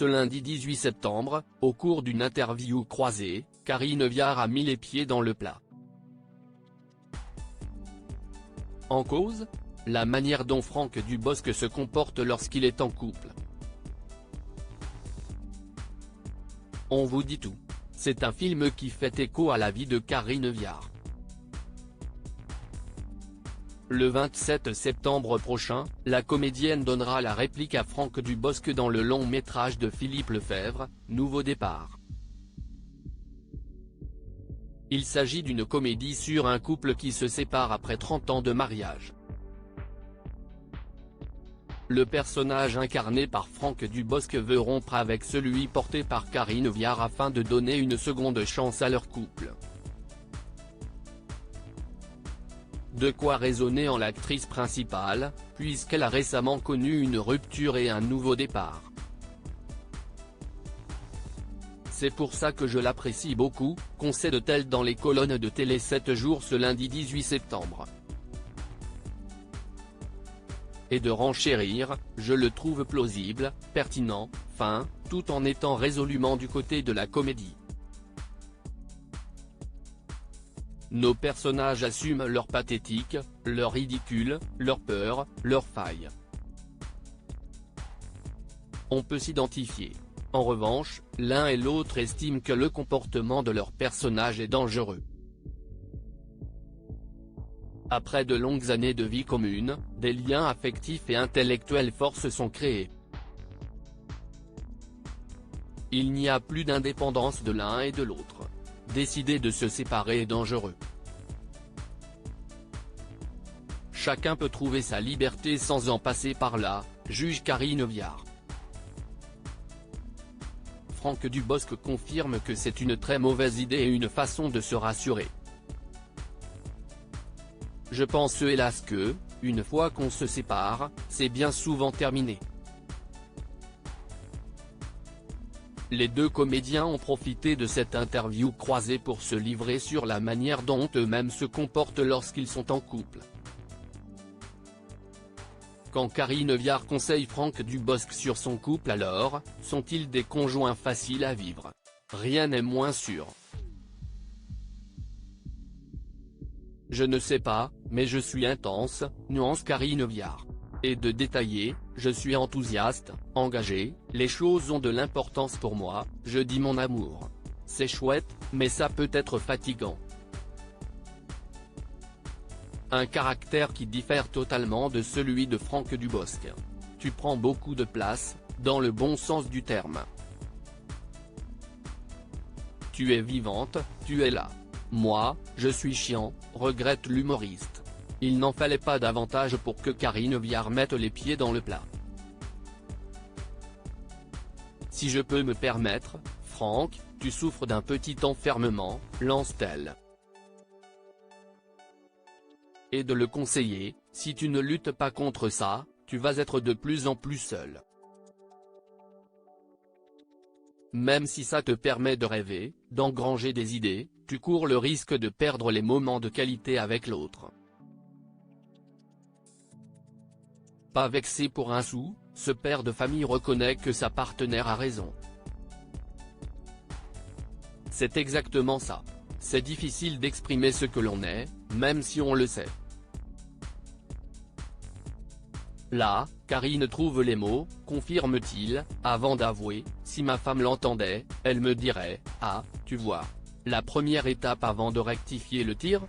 Ce lundi 18 septembre, au cours d'une interview croisée, Karine Viard a mis les pieds dans le plat. En cause, la manière dont Franck Dubosc se comporte lorsqu'il est en couple. On vous dit tout. C'est un film qui fait écho à la vie de Karine Viard. Le 27 septembre prochain, la comédienne donnera la réplique à Franck Dubosc dans le long métrage de Philippe Lefebvre, Nouveau départ. Il s'agit d'une comédie sur un couple qui se sépare après 30 ans de mariage. Le personnage incarné par Franck Dubosc veut rompre avec celui porté par Karine Viard afin de donner une seconde chance à leur couple. De quoi résonner en l'actrice principale, puisqu'elle a récemment connu une rupture et un nouveau départ. C'est pour ça que je l'apprécie beaucoup, concède-t-elle dans les colonnes de Télé 7 jours ce lundi 18 septembre. Et de renchérir, je le trouve plausible, pertinent, fin, tout en étant résolument du côté de la comédie. Nos personnages assument leur pathétique, leur ridicule, leur peur, leurs failles. On peut s'identifier. En revanche, l'un et l'autre estiment que le comportement de leur personnage est dangereux. Après de longues années de vie commune, des liens affectifs et intellectuels forts se sont créés. Il n'y a plus d'indépendance de l'un et de l'autre. Décider de se séparer est dangereux. Chacun peut trouver sa liberté sans en passer par là, juge Karine Viard. Franck Dubosc confirme que c'est une très mauvaise idée et une façon de se rassurer. Je pense hélas que, une fois qu'on se sépare, c'est bien souvent terminé. Les deux comédiens ont profité de cette interview croisée pour se livrer sur la manière dont eux-mêmes se comportent lorsqu'ils sont en couple. Quand Karine Viard conseille Franck Dubosc sur son couple alors, sont-ils des conjoints faciles à vivre? Rien n'est moins sûr. Je ne sais pas, mais je suis intense, nuance Karine Viard. Et de détailler, je suis enthousiaste, engagé, les choses ont de l'importance pour moi, je dis mon amour. C'est chouette, mais ça peut être fatigant. Un caractère qui diffère totalement de celui de Franck Dubosc. Tu prends beaucoup de place, dans le bon sens du terme. Tu es vivante, tu es là. Moi, je suis chiant, regrette l'humoriste. Il n'en fallait pas davantage pour que Karine Viard mette les pieds dans le plat. Si je peux me permettre, Franck, tu souffres d'un petit enfermement, lance-t-elle. Et de le conseiller, si tu ne luttes pas contre ça, tu vas être de plus en plus seul. Même si ça te permet de rêver, d'engranger des idées, tu cours le risque de perdre les moments de qualité avec l'autre. Pas vexé pour un sou, ce père de famille reconnaît que sa partenaire a raison. C'est exactement ça. C'est difficile d'exprimer ce que l'on est, même si on le sait. Là, Karine trouve les mots, confirme-t-il, avant d'avouer, si ma femme l'entendait, elle me dirait, ah, tu vois. La première étape avant de rectifier le tir,